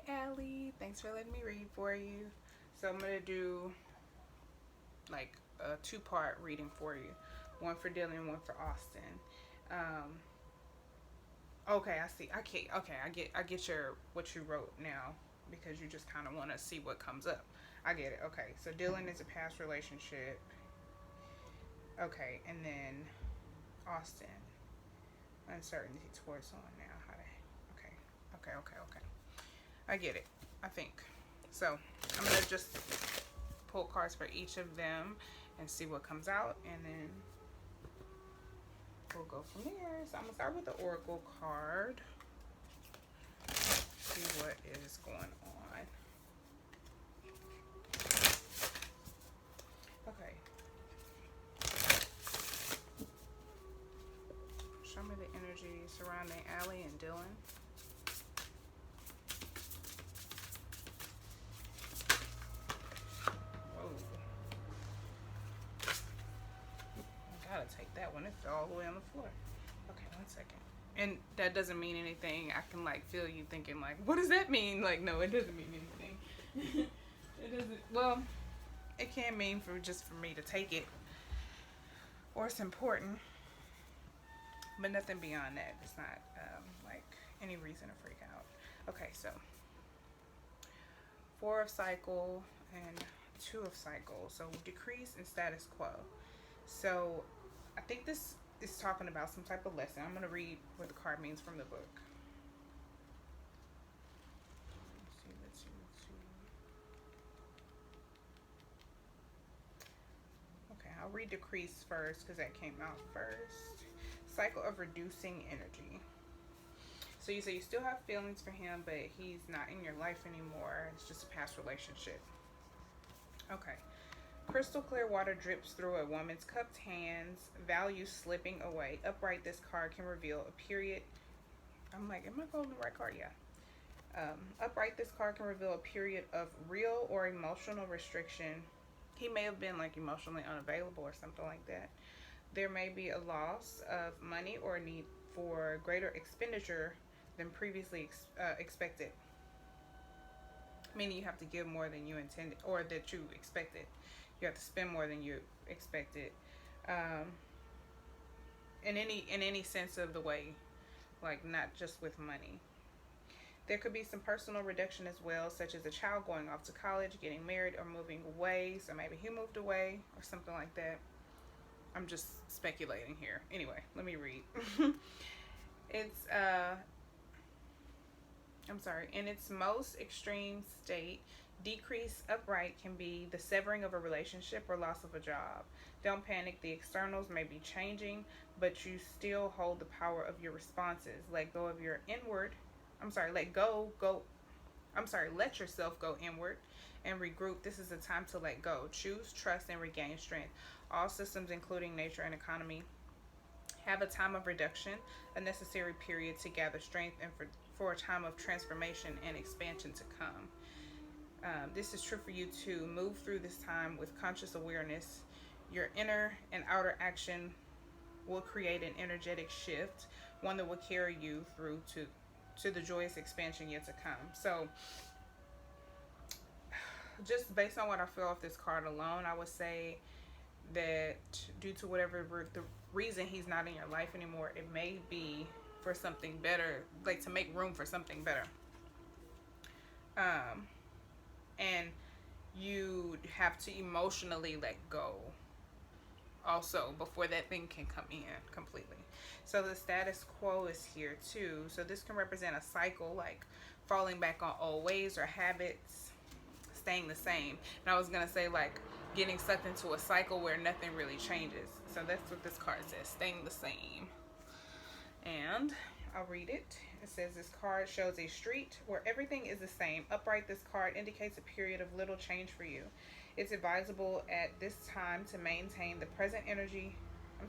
Allie. Thanks for letting me read for you. So I'm going to do like a two-part reading for you. One for Dylan, one for Austin. Um, okay, I see. I get your what you wrote now because you just kind of want to see what comes up. I get it. Okay. So Dylan is a past relationship. Okay, and then Austin, uncertainty towards someone now. How to okay. Okay. I get it. I think. So I'm gonna just pull cards for each of them and see what comes out, and then we'll go from there. So I'm gonna start with the Oracle card. See what is going on. Okay. Show me the energy surrounding Allie and Dylan. Whoa. I gotta take that one. It fell all the way on the floor. Okay, 1 second. And that doesn't mean anything. I can like feel you thinking like, what does that mean? Like, no, it doesn't mean anything. It doesn't. Well, it can mean for just for me to take it, or it's important, but nothing beyond that. It's not like any reason to freak out. Okay, so 4 of cycle and 2 of cycle. So decrease and status quo. So I think this is talking about some type of lesson. I'm going to read what the card means from the book. Let's see. Okay, I'll read decrease first because that came out first. Cycle of reducing energy. So you say you still have feelings for him, but he's not in your life anymore. It's just a past relationship. Okay. Crystal clear water drips through a woman's cupped hands, value slipping away. Upright, this card can reveal a period. I'm like, am I holding the right card? Yeah. Upright, this card can reveal a period of real or emotional restriction. He may have been like emotionally unavailable or something like that. There may be a loss of money or a need for greater expenditure than previously expected. Meaning you have to give more than you intended or that you expected. You have to spend more than you expected. In any sense of the way, like not just with money. There could be some personal reduction as well, such as a child going off to college, getting married, or moving away. So maybe he moved away or something like that. I'm just speculating here. Anyway, let me read. It's I'm sorry. In its most extreme state, decrease upright can be the severing of a relationship or loss of a job. Don't panic. The externals may be changing, but you still hold the power of your responses. Let go of your inward. Let yourself go inward and regroup. This is a time to let go. Choose, trust, and regain strength. All systems, including nature and economy, have a time of reduction, a necessary period to gather strength, and for a time of transformation and expansion to come. This is true for you to move through this time with conscious awareness. Your inner and outer action will create an energetic shift, one that will carry you through to the joyous expansion yet to come. So just based on what I feel off this card alone, I would say that due to whatever the reason he's not in your life anymore, it may be for something better, like to make room for something better. And you have to emotionally let go also before that thing can come in completely. So the status quo is here too. So this can represent a cycle, like falling back on old ways or habits, staying the same. And I was gonna say like getting sucked into a cycle where nothing really changes. So that's what this card says, staying the same. And I'll read it. It says this card shows a street where everything is the same. Upright, this card indicates a period of little change for you. It's advisable at this time to maintain the present energy.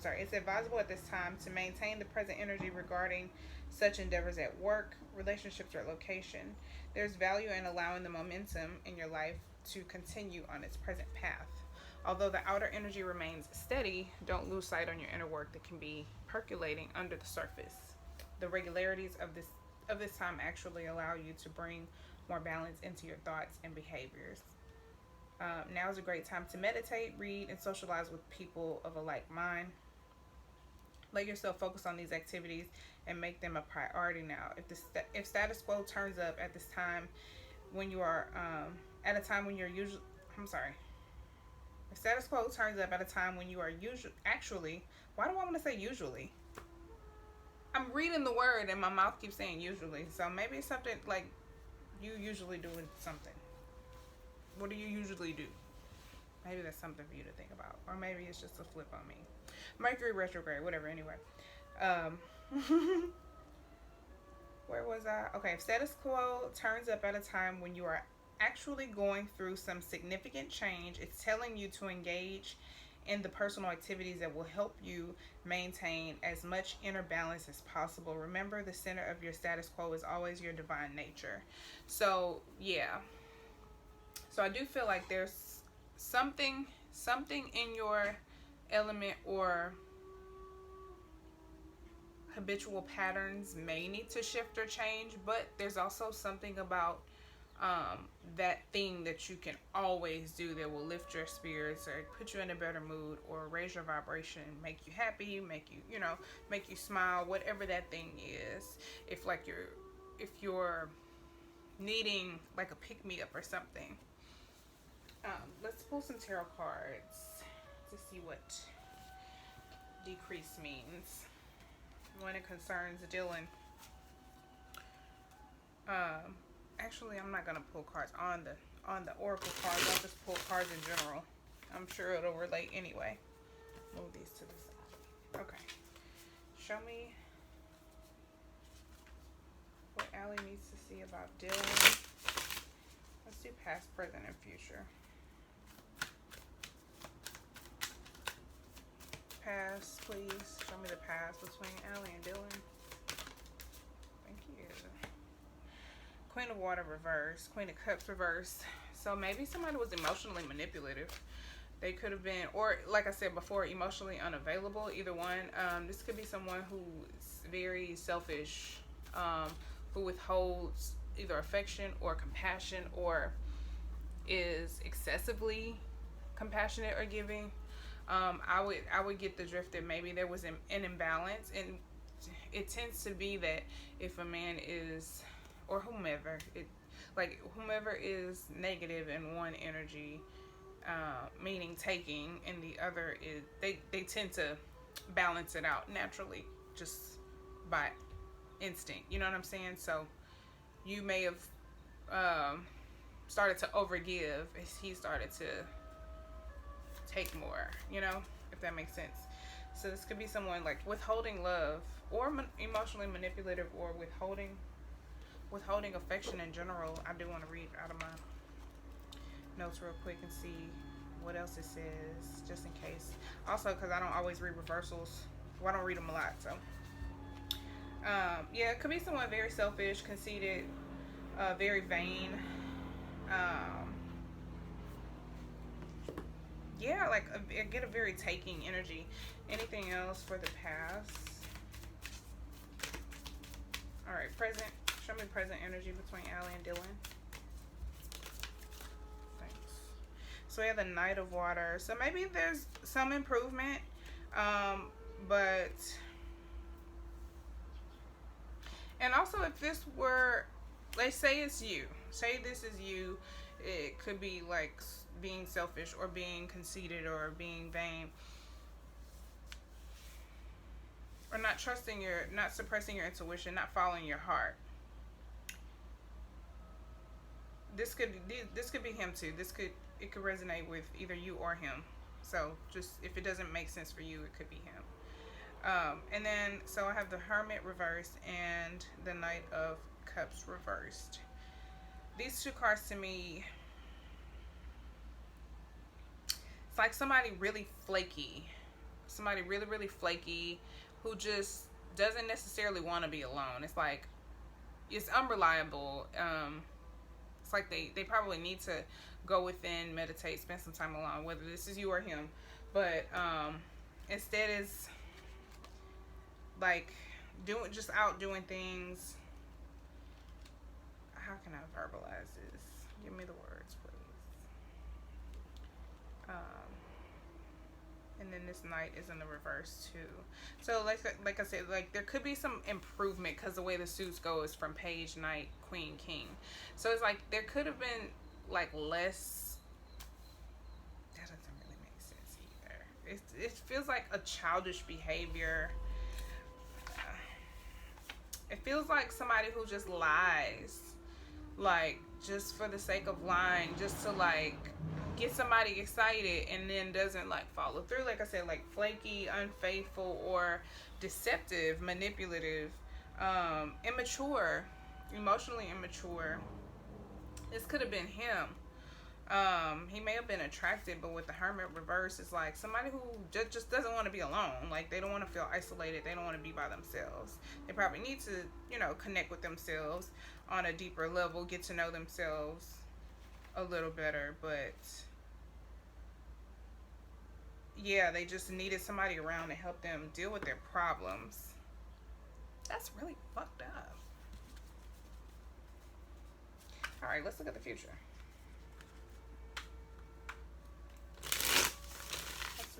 It's advisable at this time to maintain the present energy regarding such endeavors at work, relationships, or location. There's value in allowing the momentum in your life to continue on its present path. Although the outer energy remains steady, don't lose sight on your inner work that can be percolating under the surface. The regularities of this of this time actually allow you to bring more balance into your thoughts and behaviors. Now is a great time to meditate, read, and socialize with people of a like mind. Let yourself focus on these activities and make them a priority now. If status quo turns up at this time when you are at a time when you're usually, I'm sorry, if status quo turns up at a time when you are usually, actually, why do I want to say usually? I'm reading the word and my mouth keeps saying usually. So maybe it's something like you usually doing something. What do you usually do? Maybe that's something for you to think about. Or maybe it's just a flip on me. Mercury retrograde, whatever, anyway. Um, where was I? Okay, if status quo turns up at a time when you are actually going through some significant change, it's telling you to engage in the personal activities that will help you maintain as much inner balance as possible. Remember, the center of your status quo is always your divine nature. So, yeah. So I do feel like there's something in your element or habitual patterns may need to shift or change, but there's also something about that thing that you can always do that will lift your spirits or put you in a better mood or raise your vibration, make you happy, make you, make you smile, whatever that thing is. If you're needing like a pick me up or something. Let's pull some tarot cards to see what decrease means when it concerns Dylan. Actually, I'm not gonna pull cards on the oracle cards. I'll just pull cards in general. I'm sure it'll relate anyway. Move these to the side. Okay. Show me what Allie needs to see about Dylan. Let's do past, present, and future. Past, please. Show me the past between Allie and Dylan. Thank you. Queen of Water reversed. Queen of Cups reversed. So maybe somebody was emotionally manipulative. They could have been, or like I said before, emotionally unavailable. Either one. This could be someone who's very selfish, who withholds either affection or compassion, or is excessively compassionate or giving. I would get the drift that maybe there was an imbalance, and it tends to be that if a man is, or whomever is negative in one energy, meaning taking, and the other is they tend to balance it out naturally, just by instinct. You know what I'm saying? So you may have started to overgive as he started to take more, if that makes sense. So this could be someone like withholding love, or emotionally manipulative, or withholding affection in general. I do want to read out of my notes real quick and see what else it says, just in case. Also, because I don't always read reversals. Well, I don't read them a lot, so. Yeah, it could be someone very selfish, conceited, very vain. Yeah, like I get a very taking energy. Anything else for the past? All right, present. Show me present energy between Allie and Dylan. Thanks. So we have the Knight of Water. So maybe there's some improvement, but, and also if this were, let's say it's you. Say this is you. It could be like being selfish or being conceited or being vain, or not suppressing your intuition, not following your heart. This could be him too. It could resonate with either you or him. So just if it doesn't make sense for you, it could be him. And then so I have the Hermit reversed and the Knight of Cups reversed. These two cards to me, it's like somebody really flaky. Somebody really, really flaky who just doesn't necessarily want to be alone. It's like, it's unreliable. It's like they probably need to go within, meditate, spend some time alone, whether this is you or him. But instead is like out doing things, Give me the words, please. And then this knight is in the reverse too. So like I said, like there could be some improvement because the way the suits go is from page, knight, queen, king. So it's like there could have been like less. That doesn't really make sense either. It feels like a childish behavior. It feels like somebody who just lies, like just for the sake of lying, just to like get somebody excited and then doesn't like follow through. Like I said, like flaky, unfaithful, or deceptive, manipulative, immature, emotionally immature. This could have been him. He may have been attracted, but with the Hermit reverse, it's like somebody who just doesn't want to be alone. Like they don't want to feel isolated. They don't want to be by themselves. They probably need to, connect with themselves on a deeper level, get to know themselves a little better. But yeah, they just needed somebody around to help them deal with their problems. That's really fucked up. All right, let's look at the future.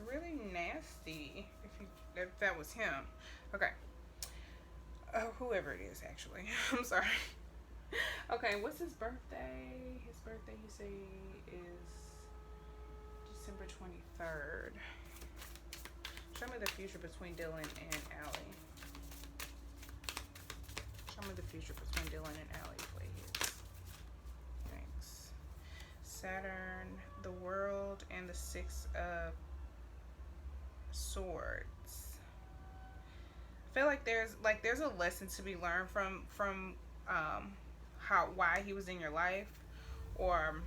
Really nasty if that was him. Okay. Whoever it is, actually. I'm sorry. Okay, what's his birthday? His birthday, you say, is December 23rd. Show me the future between Dylan and Allie. Show me the future between Dylan and Allie, please. Thanks. Saturn, the world, and the Six of Swords. I feel like there's a lesson to be learned from why he was in your life, or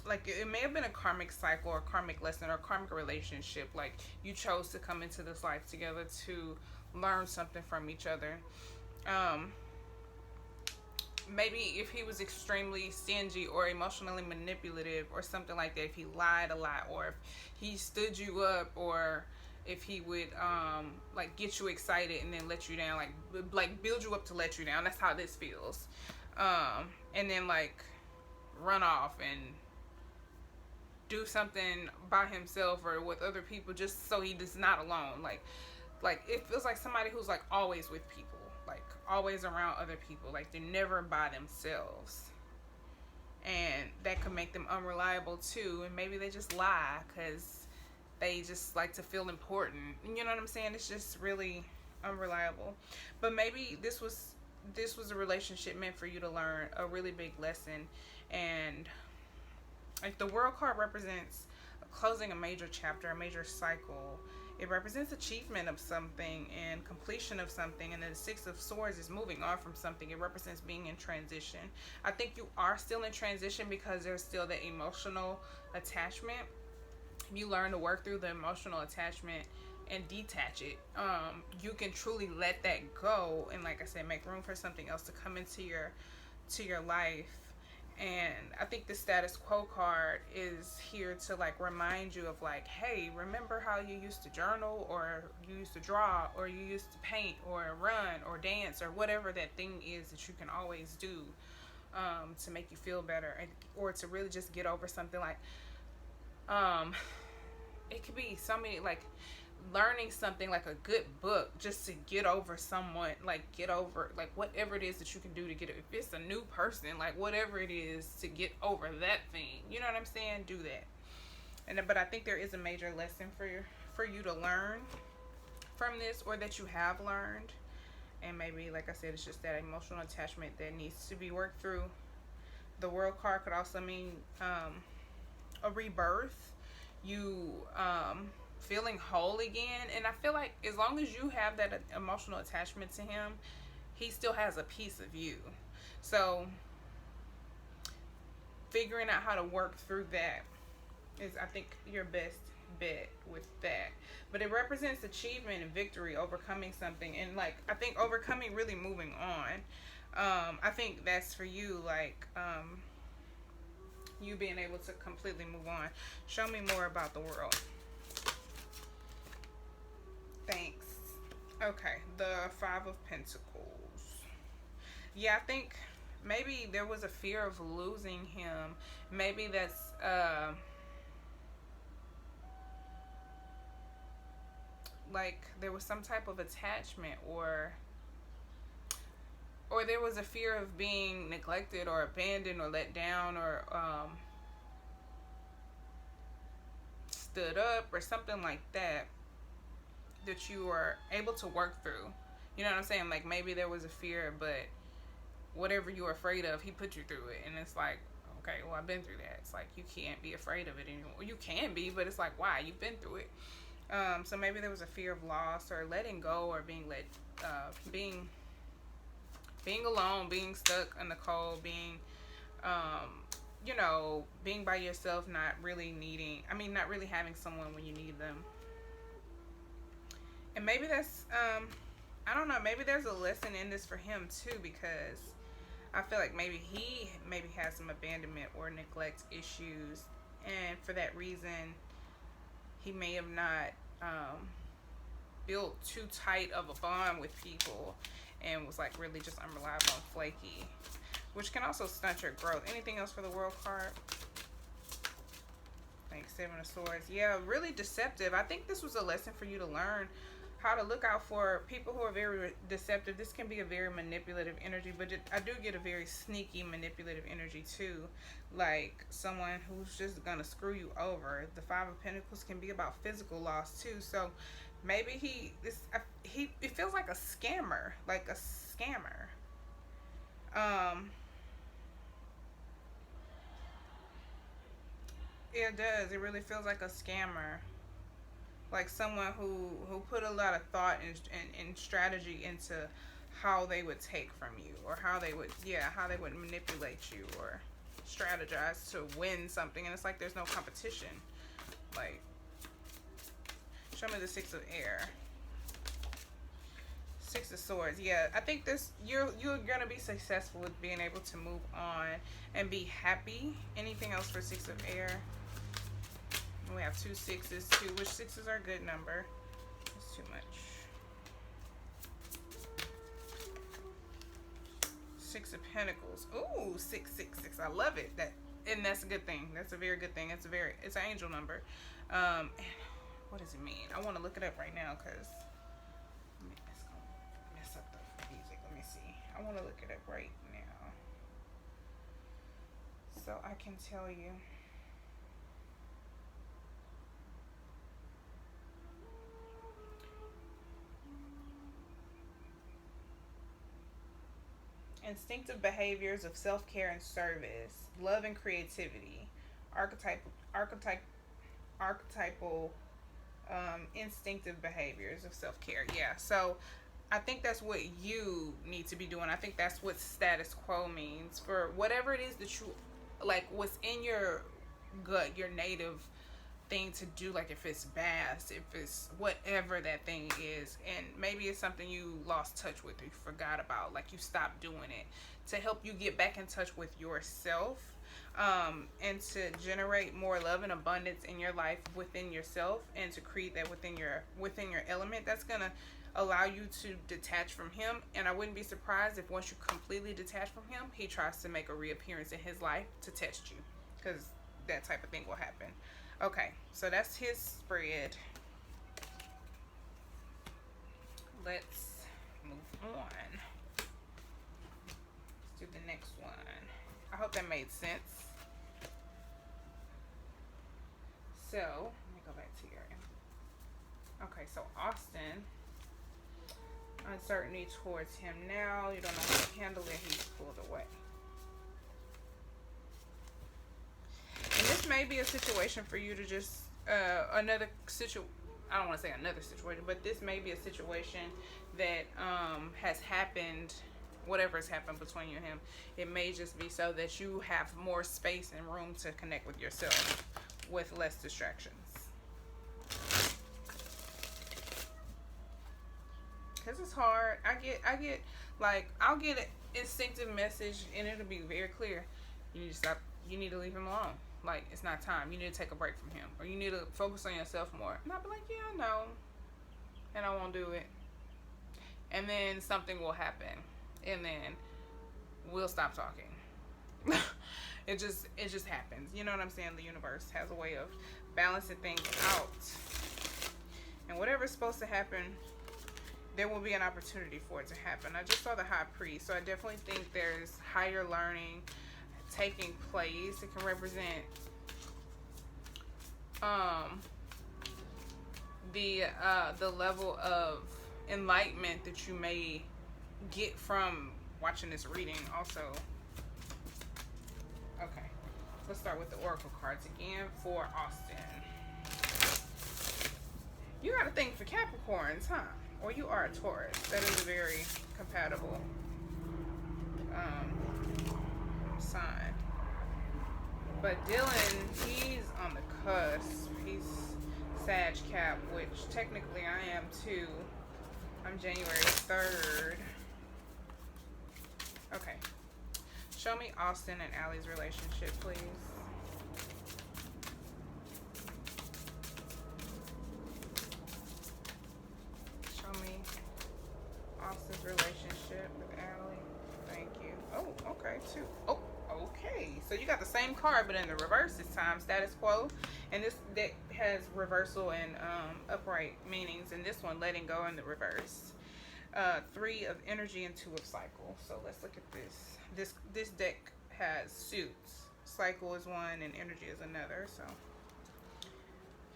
like it may have been a karmic cycle or karmic lesson or karmic relationship. Like you chose to come into this life together to learn something from each other. Maybe if he was extremely stingy or emotionally manipulative or something like that, if he lied a lot, or if he stood you up, or if he would like get you excited and then let you down, like build you up to let you down. That's how this feels. And then like run off and do something by himself or with other people just so he is not alone. Like it feels like somebody who's like always with people, like always around other people, like they're never by themselves, and that could make them unreliable too. And maybe they just lie because they just like to feel important. You know what I'm saying? It's just really unreliable. But maybe this was a relationship meant for you to learn a really big lesson. And like the World card represents closing a major chapter, a major cycle. It represents achievement of something and completion of something. And then the Six of Swords is moving on from something. It represents being in transition. I think you are still in transition because there's still the emotional attachment. You learn to work through the emotional attachment and detach it. You can truly let that go and, like I said, make room for something else to come into your life. And I think the status quo card is here to like remind you of like, hey, remember how you used to journal, or you used to draw, or you used to paint, or run, or dance, or whatever that thing is that you can always do to make you feel better, or to really just get over something. Like it could be so many, like learning something, like a good book, just to get over someone, like get over like whatever it is that you can do to get it. If it's a new person, like whatever it is to get over that thing, you know what I'm saying, do that. But I think there is a major lesson for you to learn from this, or that you have learned. And maybe, like I said, it's just that emotional attachment that needs to be worked through. The World card could also mean a rebirth, you feeling whole again. And I feel like as long as you have that emotional attachment to him, he still has a piece of you. So figuring out how to work through that is, I think, your best bet with that. But it represents achievement and victory, overcoming something, and like I think overcoming, really moving on. I think that's for you, like you being able to completely move on. Show me more about the World. Thanks. Okay, the Five of Pentacles. Yeah, I think maybe there was a fear of losing him. Maybe that's like there was some type of attachment, or there was a fear of being neglected or abandoned or let down or stood up or something like that, that you were able to work through. You know what I'm saying? Like maybe there was a fear, but whatever you were afraid of, he put you through it. And it's like, okay, well, I've been through that. It's like you can't be afraid of it anymore. You can be, but it's like, why? You've been through it. So maybe there was a fear of loss or letting go or being alone, being stuck in the cold, being being by yourself, not really having someone when you need them. And maybe that's I don't know, maybe there's a lesson in this for him too, because I feel like maybe he has some abandonment or neglect issues, and for that reason he may have not built too tight of a bond with people and was like really just unreliable and flaky, which can also stunt your growth. Anything else for the World card? Like Seven of Swords. Yeah, really deceptive. I think this was a lesson for you to learn how to look out for people who are very deceptive. This can be a very manipulative energy, but I do get a very sneaky manipulative energy too, like someone who's just gonna screw you over. The Five of Pentacles can be about physical loss too, so maybe it feels like a scammer, it does. It really feels like a scammer, like someone who put a lot of thought and strategy into how they would take from you, or how they would manipulate you or strategize to win something. And it's like there's no competition. Like, show me the Six of Air. Six of Swords. Yeah, I think you're gonna be successful with being able to move on and be happy. Anything else for Six of Air? We have two sixes too, which sixes are a good number. It's too much. Six of Pentacles. Ooh, 666. I love it. And that's a good thing. That's a very good thing. It's an angel number. What does it mean? I want to look it up right now because it's gonna mess up the music. Let me see. I want to look it up right now so I can tell you. Instinctive behaviors of self-care and service, love and creativity, archetypal instinctive behaviors of self-care. Yeah, so I think that's what you need to be doing. I think that's what status quo means for whatever it is that you like, what's in your gut, your native thing to do. Like if it's baths, if it's whatever that thing is, and maybe it's something you lost touch with or you forgot about, like you stopped doing it, to help you get back in touch with yourself, and to generate more love and abundance in your life within yourself, and to create that within your element. That's gonna allow you to detach from him. And I wouldn't be surprised if once you completely detach from him, he tries to make a reappearance in his life to test you, because that type of thing will happen. Okay, so that's his spread. Let's move on. Let's do the next one. I hope that made sense. So, let me go back to your... Okay, so Austin. Uncertainty towards him now. You don't know how to handle it. He's pulled away. And this may be a situation for you to just, I don't want to say another situation, but this may be a situation that has happened, whatever has happened between you and him. It may just be so that you have more space and room to connect with yourself with less distractions. Because it's hard. I'll get an instinctive message and it'll be very clear. You need to stop. You need to leave him alone. Like, it's not time. You need to take a break from him. Or you need to focus on yourself more. And I'll be like, yeah, I know. And I won't do it. And then something will happen. And then we'll stop talking. It just happens. You know what I'm saying? The universe has a way of balancing things out. And whatever's supposed to happen, there will be an opportunity for it to happen. I just saw the high priest, so I definitely think there's higher learning taking place. It can represent the level of enlightenment that you may get from watching this reading also. Okay, let's start with the oracle cards again for Austin. You gotta think for Capricorns, huh? Or you are a Taurus. That is a very compatible sign. But Dylan, he's on the cusp. He's Sag Cap, which technically I am too. I'm January 3rd. Okay. Show me Austin and Allie's relationship, please. Show me Austin's relationship with Allie. Thank you. Oh, okay, too. Oh, okay. So you got the same card, but in the reverse this time. Status quo. And this deck has reversal and upright meanings. And this one, letting go in the reverse. 3 of energy and 2 of cycle. So let's look at this. This deck has suits. Cycle is one and energy is another. So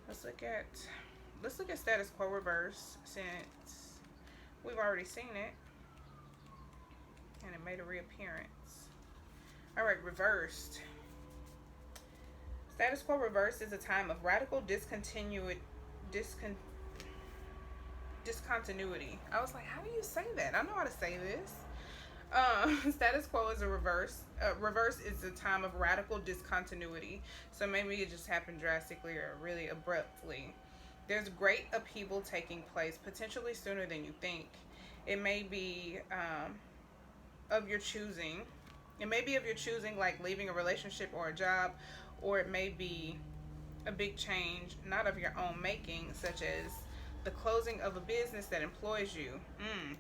let's look at status quo reverse, since we've already seen it and it made a reappearance. All right, reversed. Status quo reverse is a time of radical discontinuity. I was like, how do you say that? I know how to say this. Status quo is a reverse. Reverse is a time of radical discontinuity. So maybe it just happened drastically or really abruptly. There's great upheaval taking place, potentially sooner than you think. It may be of your choosing. It may be of your choosing, like leaving a relationship or a job, or it may be a big change, not of your own making, such as the closing of a business that employs you.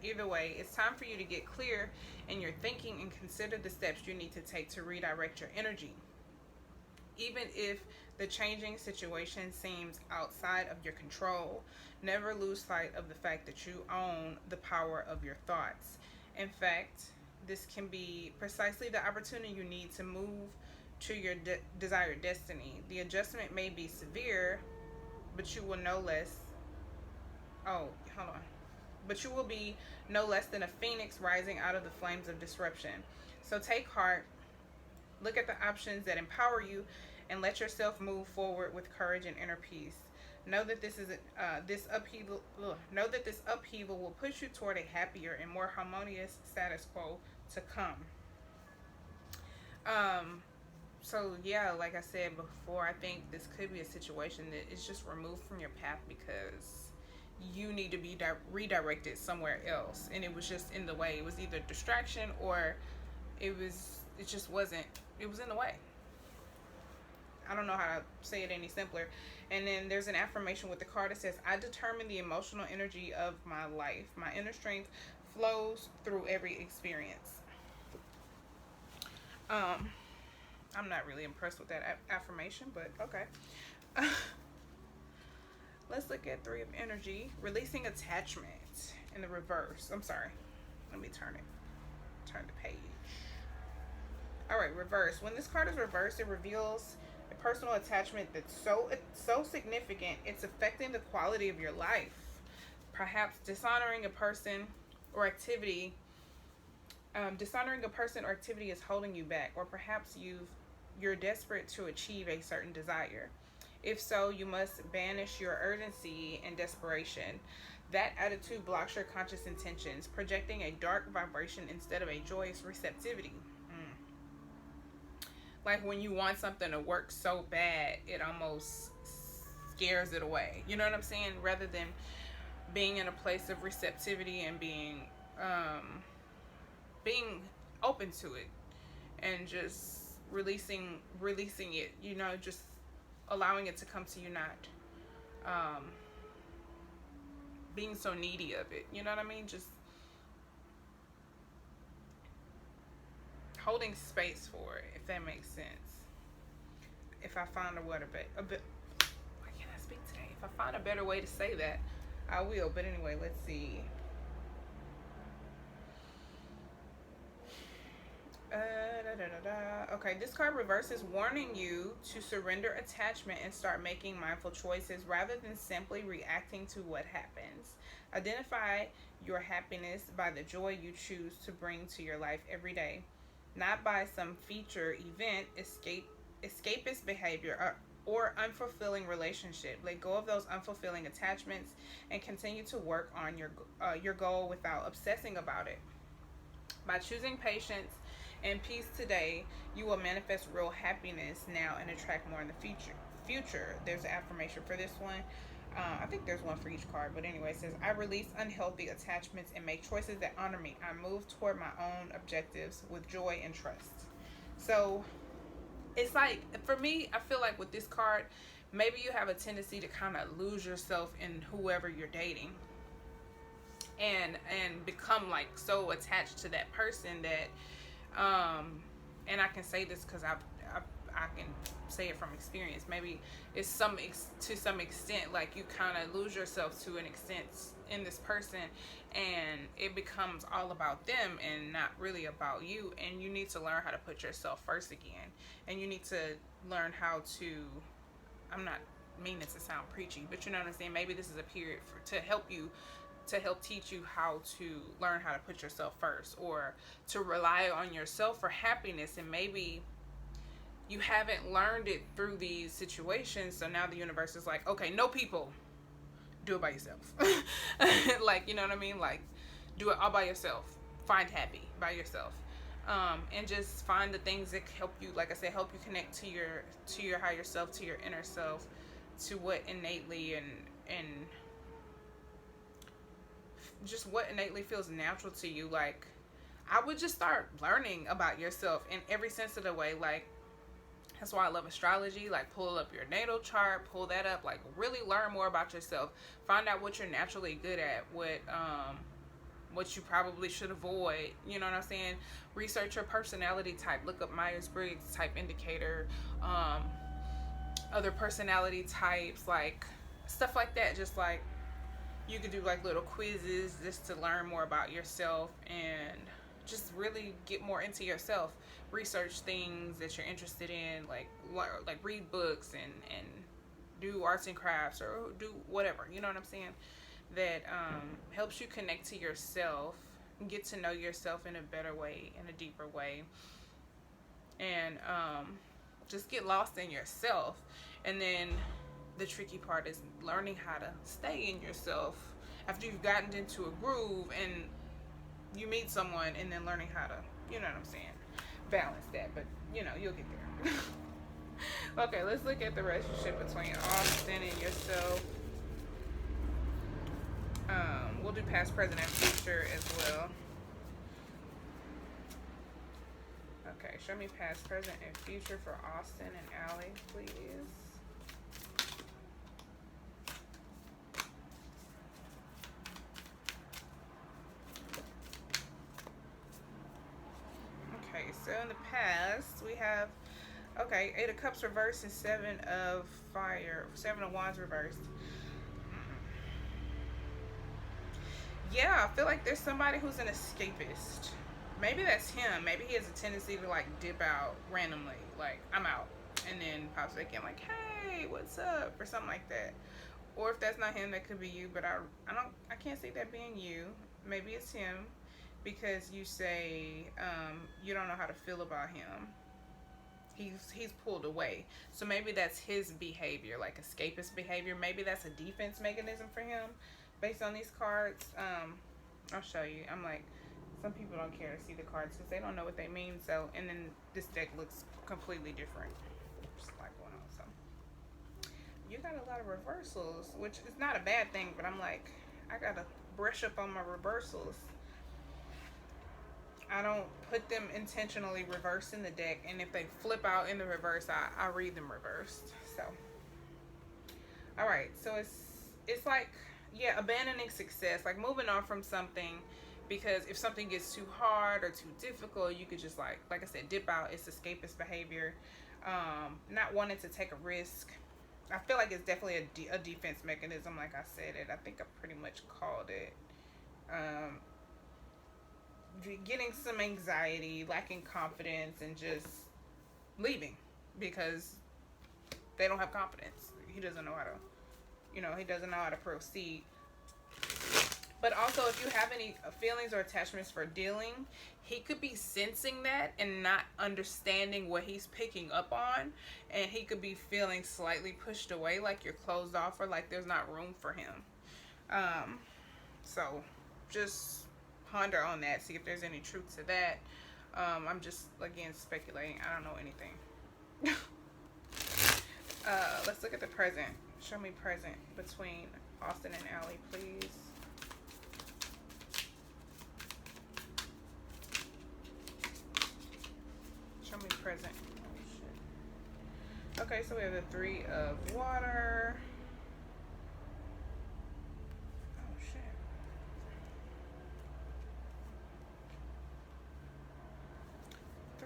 Either way, it's time for you to get clear in your thinking and consider the steps you need to take to redirect your energy. Even if the changing situation seems outside of your control, never lose sight of the fact that you own the power of your thoughts. In fact, this can be precisely the opportunity you need to move to your desired destiny. The adjustment may be severe, but you will no less. But you will be no less than a phoenix rising out of the flames of disruption. So take heart, look at the options that empower you, and let yourself move forward with courage and inner peace. Know that this upheaval will push you toward a happier and more harmonious status quo to come. So yeah, like I said before, I think this could be a situation that is just removed from your path because you need to be redirected somewhere else, and it was just in the way. It was either distraction or it was in the way. I don't know how to say it any simpler. And then there's an affirmation with the card that says, I determine the emotional energy of my life. My inner strength flows through every experience. I'm not really impressed with that affirmation, but okay. Let's look at 3 of energy. Releasing attachment in the reverse. I'm sorry. Let me turn the page. All right, reverse. When this card is reversed, it reveals a personal attachment that's so significant, it's affecting the quality of your life. Perhaps dishonoring a person or activity is holding you back, or perhaps you're desperate to achieve a certain desire. If so, you must banish your urgency and desperation. That attitude blocks your conscious intentions, projecting a dark vibration instead of a joyous receptivity. Like when you want something to work so bad, it almost scares it away. You know what I'm saying? Rather than being in a place of receptivity and being open to it and just releasing it, you know, just allowing it to come to you, not being so needy of it. You know what I mean? Just holding space for it, if that makes sense. If I find a bit, why can't I speak today? If I find a better way to say that, I will. But anyway, let's see. Okay, this card reverses, warning you to surrender attachment and start making mindful choices rather than simply reacting to what happens. Identify your happiness by the joy you choose to bring to your life every day, not by some feature, event, escapist behavior, or unfulfilling relationship. Let go of those unfulfilling attachments and continue to work on your goal without obsessing about it. By choosing patience and peace today, you will manifest real happiness now and attract more in the future. There's an affirmation for this one. I think there's one for each card, but anyway, it says, I release unhealthy attachments and make choices that honor me. I move toward my own objectives with joy and trust. So it's like, for me, I feel like with this card, maybe you have a tendency to kind of lose yourself in whoever you're dating, and become like so attached to that person that and I can say this because I can say it from experience. Maybe it's to some extent, like you kind of lose yourself to an extent in this person, and it becomes all about them and not really about you. And you need to learn how to put yourself first again, and you need to learn how to, I'm not meaning to sound preachy, but you know what I'm saying, maybe this is a period to help teach you how to learn how to put yourself first, or to rely on yourself for happiness. And maybe you haven't learned it through these situations, so now the universe is like, okay, no people, do it by yourself. Like, you know what I mean, like, do it all by yourself, find happy by yourself, and just find the things that help you, like I said, help you connect to your higher self, to your inner self, to what innately and just what innately feels natural to you. Like, I would just start learning about yourself in every sense of the way. Like, that's why I love astrology. Like, pull up your natal chart, pull that up, like really learn more about yourself, find out what you're naturally good at, what you probably should avoid, you know what I'm saying? Research your personality type, look up Myers-Briggs type indicator, other personality types, like stuff like that. Just like, you could do like little quizzes just to learn more about yourself and just really get more into yourself. Research things that you're interested in, like read books and do arts and crafts, or do whatever, you know what I'm saying, that helps you connect to yourself and get to know yourself in a better way, in a deeper way, and just get lost in yourself. And then the tricky part is learning how to stay in yourself after you've gotten into a groove and you meet someone, and then learning how to, you know what I'm saying, balance that. But you know, you'll get there. Okay, let's look at the relationship between Austin and yourself. We'll do past, present, and future as well. Okay, show me past, present, and future for Austin and Allie, please. Okay, so in the past, we have, okay, 8 of Cups reversed and 7 of Wands reversed. Yeah, I feel like there's somebody who's an escapist. Maybe that's him. Maybe he has a tendency to like dip out randomly, like, I'm out, and then pops back in like, hey, what's up, or something like that. Or if that's not him, that could be you, but I can't see that being you. Maybe it's him, because you say you don't know how to feel about him. He's pulled away. So maybe that's his behavior, like escapist behavior. Maybe that's a defense mechanism for him based on these cards. I'll show you. I'm like, some people don't care to see the cards because they don't know what they mean. So, and then this deck looks completely different. Just like going on. So you got a lot of reversals, which is not a bad thing, but I'm like, I gotta brush up on my reversals. I don't put them intentionally reversed in the deck, and if they flip out in the reverse, I read them reversed. So, all right, so it's like, yeah, abandoning success, like moving on from something Because if something gets too hard or too difficult, you could just like I said, dip out. It's escapist behavior. Not wanting to take a risk. I feel like it's definitely a defense mechanism. Like I said it, I think I pretty much called it. Um, Getting some anxiety, lacking confidence, and just leaving because they don't have confidence. He doesn't know how to, he doesn't know how to proceed. But also, if you have any feelings or attachments for dealing, he could be sensing that and not understanding what he's picking up on. And he could be feeling slightly pushed away, like you're closed off or like there's not room for him. So just ponder on that. See if there's any truth to that. I'm just, again, speculating. I don't know anything. Let's look at the present. Show me present between Austin and Allie, please. Show me present. Oh, shit. Okay, so we have the 3 of water. Oh, shit.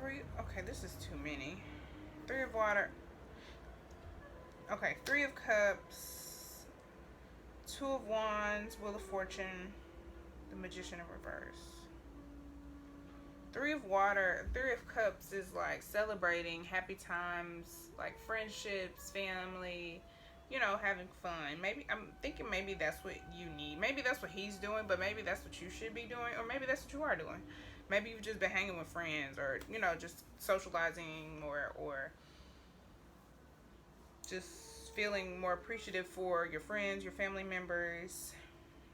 3. Okay, this is too many. 3 of water. Okay, 3 of cups. 2 of wands. Wheel of fortune. The magician in reverse. 3 of water, 3 of cups is like celebrating happy times, like friendships, family, having fun. Maybe I'm thinking maybe that's what you need. Maybe that's what he's doing, but maybe that's what you should be doing, or maybe that's what you are doing. Maybe you've just been hanging with friends, or just socializing, or just feeling more appreciative for your friends, your family members,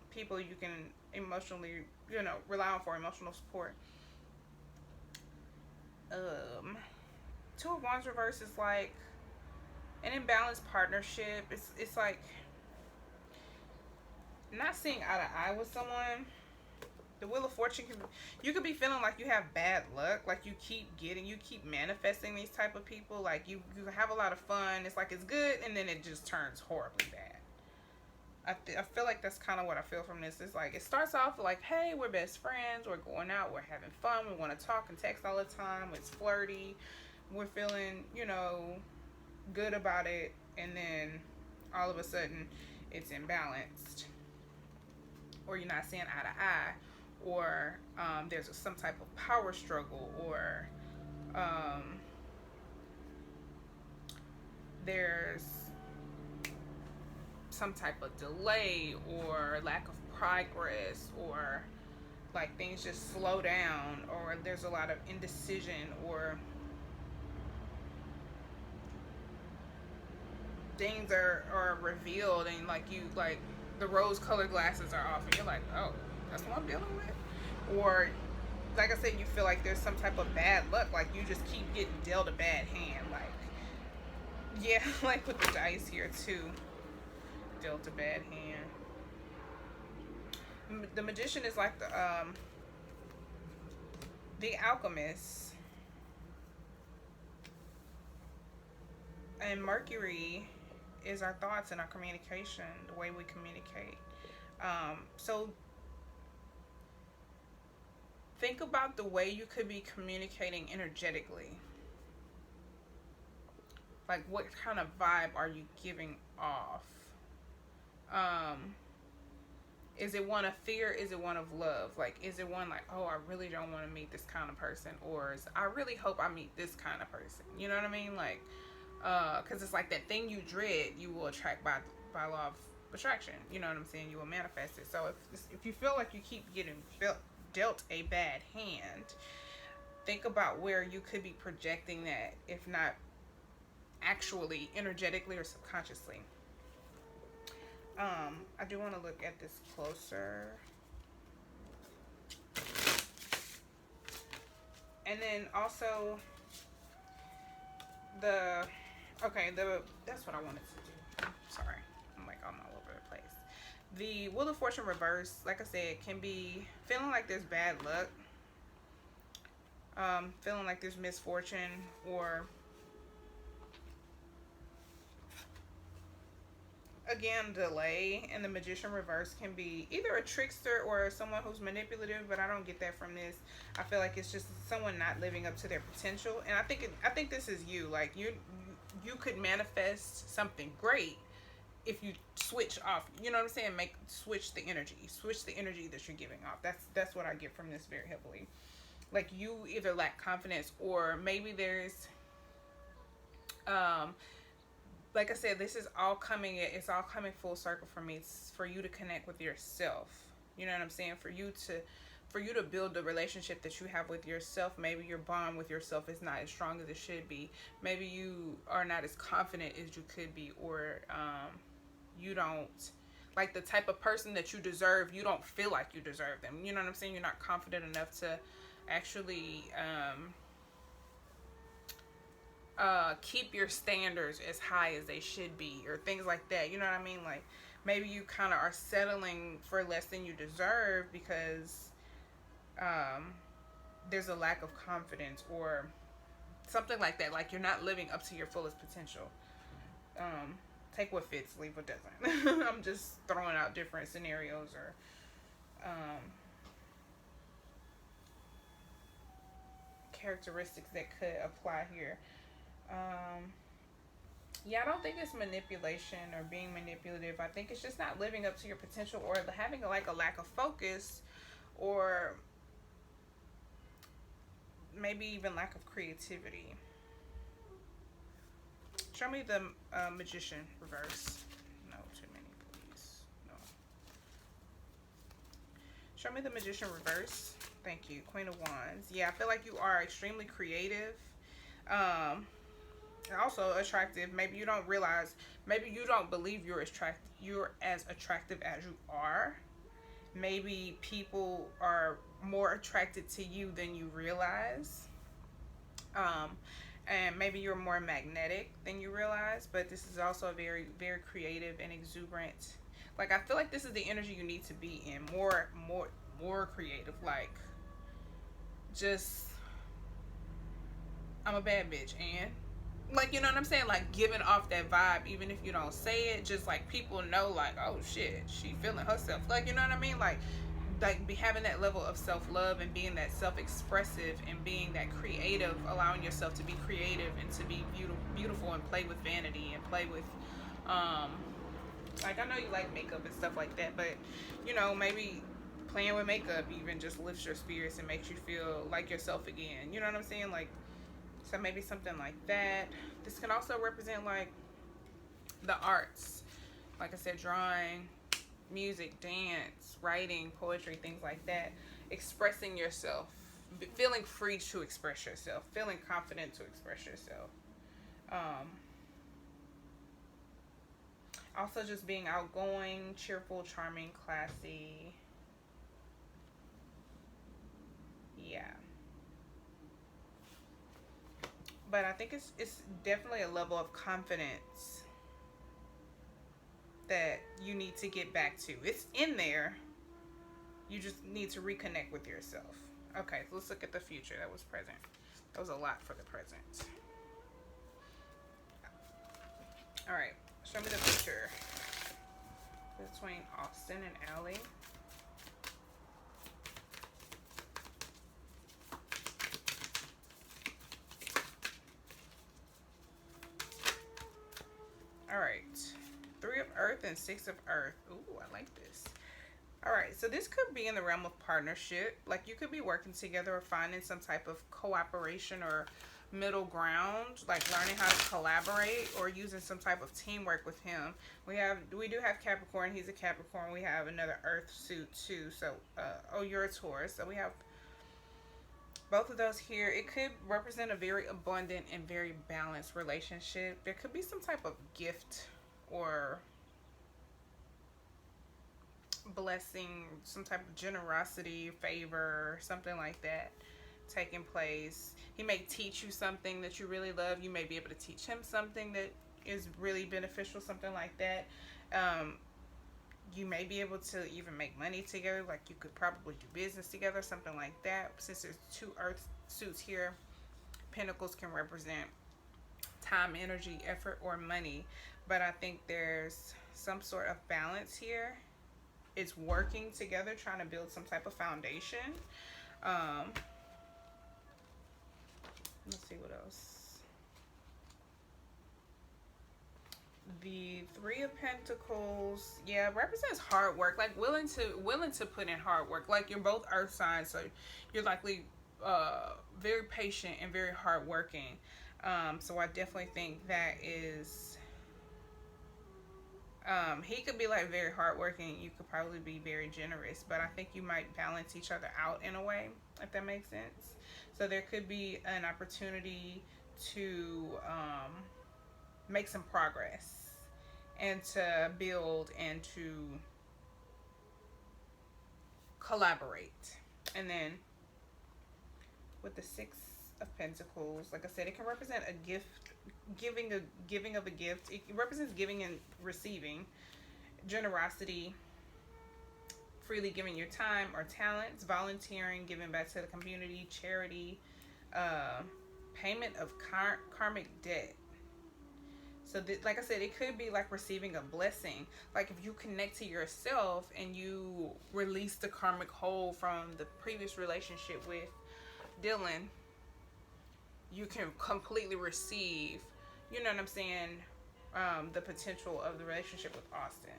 people you can emotionally, rely on for emotional support. 2 of wands reverse is like an imbalanced partnership. It's like not seeing eye to eye with someone. The wheel of fortune you could be feeling like you have bad luck, like you keep manifesting these type of people, like you have a lot of fun. It's like it's good, and then it just turns horribly bad. I feel like that's kind of what I feel from this. It's like it starts off like, hey, we're best friends, we're going out, we're having fun, we want to talk and text all the time, it's flirty, we're feeling, good about it, and then all of a sudden it's imbalanced, or you're not seeing eye to eye, or there's some type of power struggle, or there's some type of delay or lack of progress, or like things just slow down, or there's a lot of indecision, or things are revealed, and like the rose colored glasses are off, and you're like, oh, that's what I'm dealing with. Or like I said, you feel like there's some type of bad luck, like you just keep getting dealt a bad hand, like, yeah, like with the dice here too, dealt a bad hand. The magician is like the alchemist, and Mercury is our thoughts and our communication, the way we communicate. So think about the way you could be communicating energetically. Like, what kind of vibe are you giving off? Is it one of fear? Is it one of love? Like, is it one like, oh, I really don't want to meet this kind of person, or is, I really hope I meet this kind of person? You know what I mean? Like, because it's like that thing you dread, you will attract by law of attraction. You know what I'm saying? You will manifest it. So if you feel like you keep getting dealt a bad hand, think about where you could be projecting that, if not actually energetically or subconsciously. I do want to look at this closer. And then also that's what I wanted to do. Sorry, I'm like I'm all over the place. The Wheel of Fortune reverse, like I said, can be feeling like there's bad luck, feeling like there's misfortune, or again, delay and the magician reverse can be either a trickster or someone who's manipulative, but I don't get that from this. I feel like it's just someone not living up to their potential, and I think this is you. Like you could manifest something great if you switch off. You know what I'm saying? Switch the energy that you're giving off. That's what I get from this very heavily. Like you either lack confidence, or maybe there's um like I said, this is all coming. It's all coming full circle for me. It's for you to connect with yourself. You know what I'm saying? For you to build the relationship that you have with yourself. Maybe your bond with yourself is not as strong as it should be. Maybe you are not as confident as you could be, or you don't like the type of person that you deserve. You don't feel like you deserve them. You know what I'm saying? You're not confident enough to actually keep your standards as high as they should be, or things like that. You know what I mean? Like maybe you kind of are settling for less than you deserve because there's a lack of confidence or something like that. Like you're not living up to your fullest potential. Take what fits, leave what doesn't. I'm just throwing out different scenarios or characteristics that could apply here. Um, yeah, I don't think it's manipulation or being manipulative. I think it's just not living up to your potential, or having like a lack of focus, or maybe even lack of creativity. Show me the magician reverse. No, too many, please. No. Show me the magician reverse. Thank you. Queen of Wands. Yeah, I feel like you are extremely creative. Also attractive. Maybe you don't realize, maybe you don't believe you're as attractive as you are. Maybe people are more attracted to you than you realize. Um, and maybe you're more magnetic than you realize, but this is also a very, very creative and exuberant. Like I feel like this is the energy you need to be in. More creative. Like just I'm a bad bitch, and like, you know what I'm saying, like giving off that vibe, even if you don't say it, just like people know, like, oh shit, she feeling herself, like, you know what I mean, like be having that level of self-love and being that self-expressive and being that creative, allowing yourself to be creative and to be beautiful and play with vanity and play with like I know you like makeup and stuff like that, but you know, maybe playing with makeup even just lifts your spirits and makes you feel like yourself again. You know what I'm saying? Like, so maybe something like that. This can also represent like the arts. Like I said, drawing, music, dance, writing, poetry, things like that. Expressing yourself, feeling free to express yourself, feeling confident to express yourself. Also just being outgoing, cheerful, charming, classy. Yeah. But I think it's definitely a level of confidence that you need to get back to. It's in there. You just need to reconnect with yourself. Okay, so let's look at the future. That was present. That was a lot for the present. All right, show me the future between Austin and Allie. All right, 3 of Earth and 6 of Earth. Ooh, I like this. All right, so this could be in the realm of partnership. Like you could be working together or finding some type of cooperation or middle ground, like learning how to collaborate or using some type of teamwork with him. We do have Capricorn. He's a Capricorn. We have another Earth suit too. So, you're a Taurus. So we have both of those here. It could represent a very abundant and very balanced relationship. There could be some type of gift or blessing, some type of generosity, favor, something like that taking place. He may teach you something that you really love. You may be able to teach him something that is really beneficial, something like that. You may be able to even make money together. Like you could probably do business together, something like that. Since there's 2 Earth suits here, Pentacles can represent time, energy, effort, or money. But I think there's some sort of balance here. It's working together, trying to build some type of foundation. Um, let's see what else. The Three of Pentacles, yeah, represents hard work, like willing to put in hard work. Like you're both earth signs, so you're likely very patient and very hardworking. So I definitely think that is. He could be like very hardworking. You could probably be very generous, but I think you might balance each other out in a way, if that makes sense. So there could be an opportunity to make some progress and to build and to collaborate. And then with the Six of Pentacles, like I said, it can represent a gift, giving of a gift. It represents giving and receiving, generosity, freely giving your time or talents, volunteering, giving back to the community, charity, payment of karmic debt. So like I said, it could be like receiving a blessing. Like if you connect to yourself and you release the karmic hold from the previous relationship with Dylan, you can completely receive, you know what I'm saying, the potential of the relationship with Austin.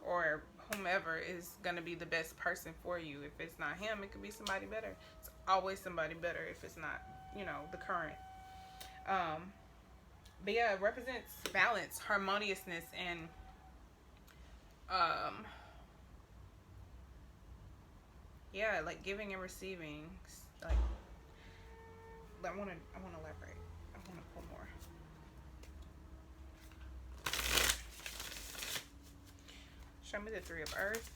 Or whomever is going to be the best person for you. If it's not him, it could be somebody better. It's always somebody better if it's not, the current. But yeah, it represents balance, harmoniousness, and yeah, like giving and receiving. Like I want to elaborate. I want to pull more. Show me the Three of Earth.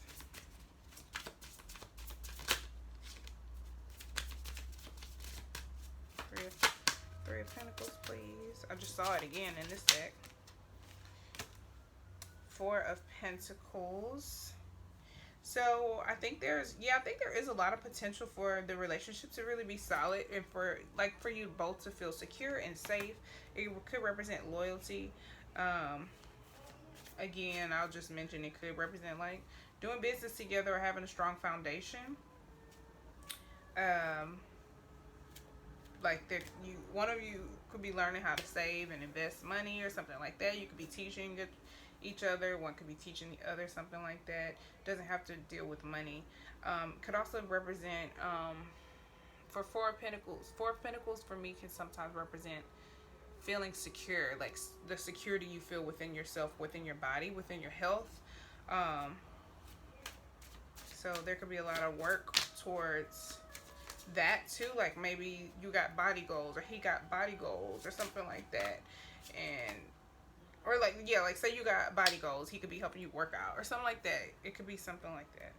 Three of Pentacles, please. I just saw it again in this deck. Four of Pentacles. So I think there is a lot of potential for the relationship to really be solid, and for you both to feel secure and safe. It could represent loyalty. Again, I'll just mention it could represent like doing business together or having a strong foundation. Like one of you could be learning how to save and invest money or something like that. You could be teaching each other. One could be teaching the other, something like that. Doesn't have to deal with money. Could also represent for Four of Pentacles. Four of Pentacles for me can sometimes represent feeling secure, like the security you feel within yourself, within your body, within your health. So there could be a lot of work towards that too. Like maybe you got body goals or he got body goals or something like that. And or like say you got body goals, he could be helping you work out or something like that. It could be something like that.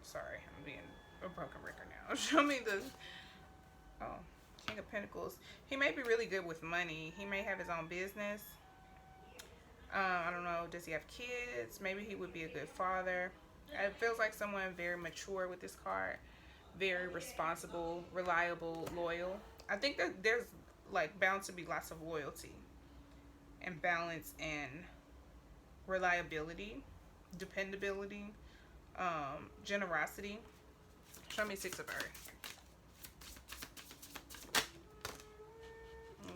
Sorry, I'm being a broken record now. Show me the King of Pentacles. He may be really good with money. He may have his own business. I don't know. Does he have kids? Maybe he would be a good father. It feels like someone very mature with this card. Very responsible, reliable, loyal. I think that there's like bound to be lots of loyalty and balance and reliability, dependability, generosity. Show me Six of Earth.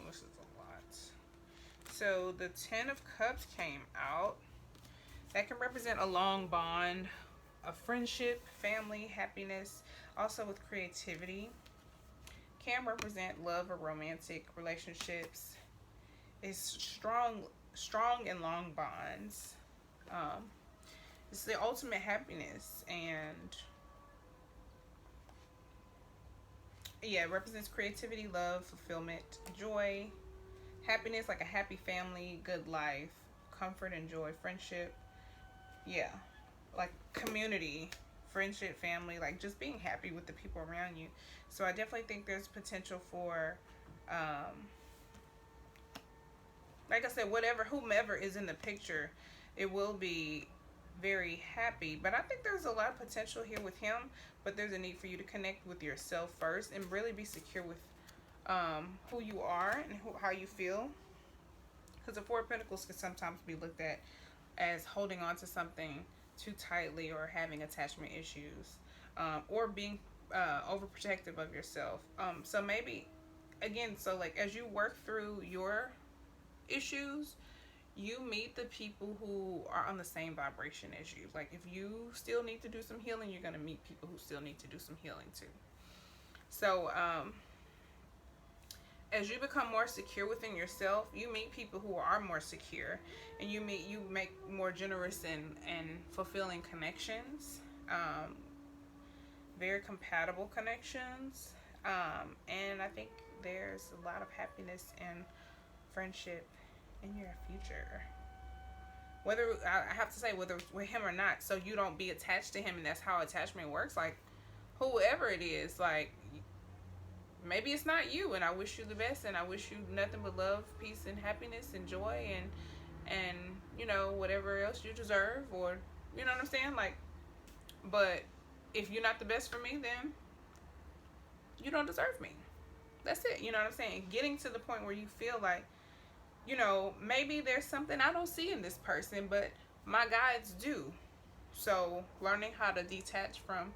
This is a lot. So the Ten of Cups came out. That can represent a long bond of friendship, family, happiness, also with creativity. Can represent love or romantic relationships. It's strong and long bonds. It's the ultimate happiness, and yeah, it represents creativity, love, fulfillment, joy, happiness, like a happy family, good life, comfort and joy, friendship. Yeah, like community, friendship, family, like just being happy with the people around you. So I definitely think there's potential for like I said, whomever is in the picture, it will be very happy. But I think there's a lot of potential here with him, but there's a need for you to connect with yourself first and really be secure with who you are and how you feel. Because the Four of Pentacles can sometimes be looked at as holding on to something too tightly or having attachment issues, or being overprotective of yourself. So maybe, again, so like as you work through your issues, you meet the people who are on the same vibration as you. Like if you still need to do some healing, you're going to meet people who still need to do some healing too. So as you become more secure within yourself, you meet people who are more secure, and you make more generous and fulfilling connections, very compatible connections, and I think there's a lot of happiness and friendship in your future. Whether I have to say whether it's with him or not, so you don't be attached to him, and that's how attachment works. Like whoever it is, like maybe it's not you, and I wish you the best, and I wish you nothing but love, peace, and happiness, and joy, and you know whatever else you deserve, or you know what I'm saying, like. But if you're not the best for me, then you don't deserve me. That's it. You know what I'm saying? Getting to the point where you feel like, you know, maybe there's something I don't see in this person, but my guides do. So learning how to detach from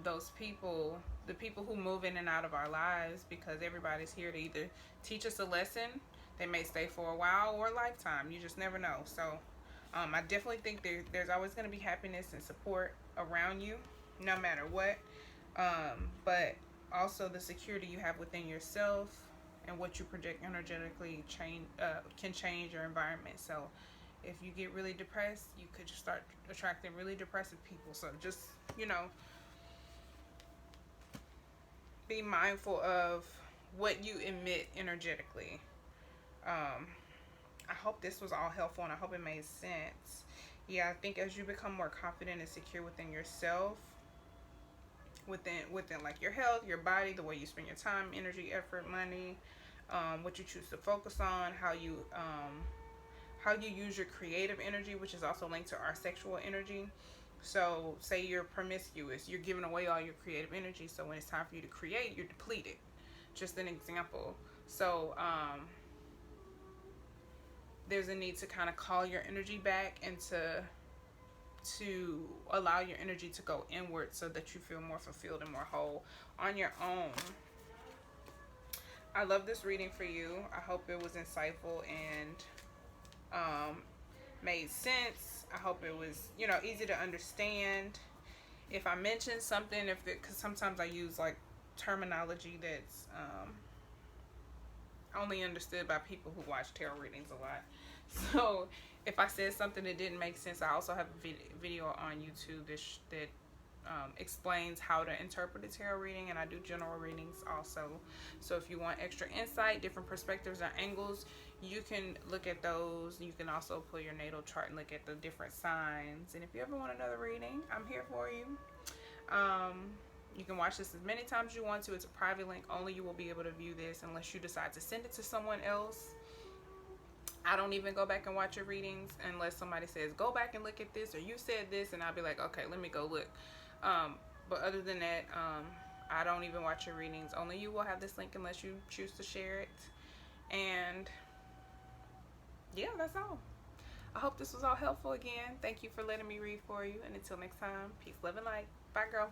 those people, the people who move in and out of our lives, because everybody's here to either teach us a lesson, they may stay for a while, or a lifetime. You just never know. So I definitely think there's always going to be happiness and support around you, no matter what. But also the security you have within yourself and what you project energetically can change your environment. So if you get really depressed, you could just start attracting really depressive people. So just, you know, be mindful of what you emit energetically. I hope this was all helpful, and I hope it made sense. Yeah, I think as you become more confident and secure within yourself, within like your health, your body, the way you spend your time, energy, effort, money, what you choose to focus on, how you use your creative energy, which is also linked to our sexual energy. So say you're promiscuous, you're giving away all your creative energy, so when it's time for you to create, you're depleted. Just an example. So there's a need to kind of call your energy back, and to allow your energy to go inward so that you feel more fulfilled and more whole on your own. I love this reading for you. I hope it was insightful and made sense. I hope it was, you know, easy to understand. If I mentioned something, because sometimes I use like terminology that's only understood by people who watch tarot readings a lot. So if I said something that didn't make sense, I also have a video on YouTube that explains how to interpret a tarot reading, and I do general readings also. So if you want extra insight, different perspectives or angles, you can look at those. You can also pull your natal chart and look at the different signs. And if you ever want another reading, I'm here for you. You can watch this as many times as you want to. It's a private link. Only you will be able to view this unless you decide to send it to someone else. I don't even go back and watch your readings unless somebody says, go back and look at this, or you said this, and I'll be like, okay, let me go look. But other than that, I don't even watch your readings. Only you will have this link unless you choose to share it. And yeah, that's all. I hope this was all helpful again. Thank you for letting me read for you. And until next time, peace, love, and light. Bye, girl.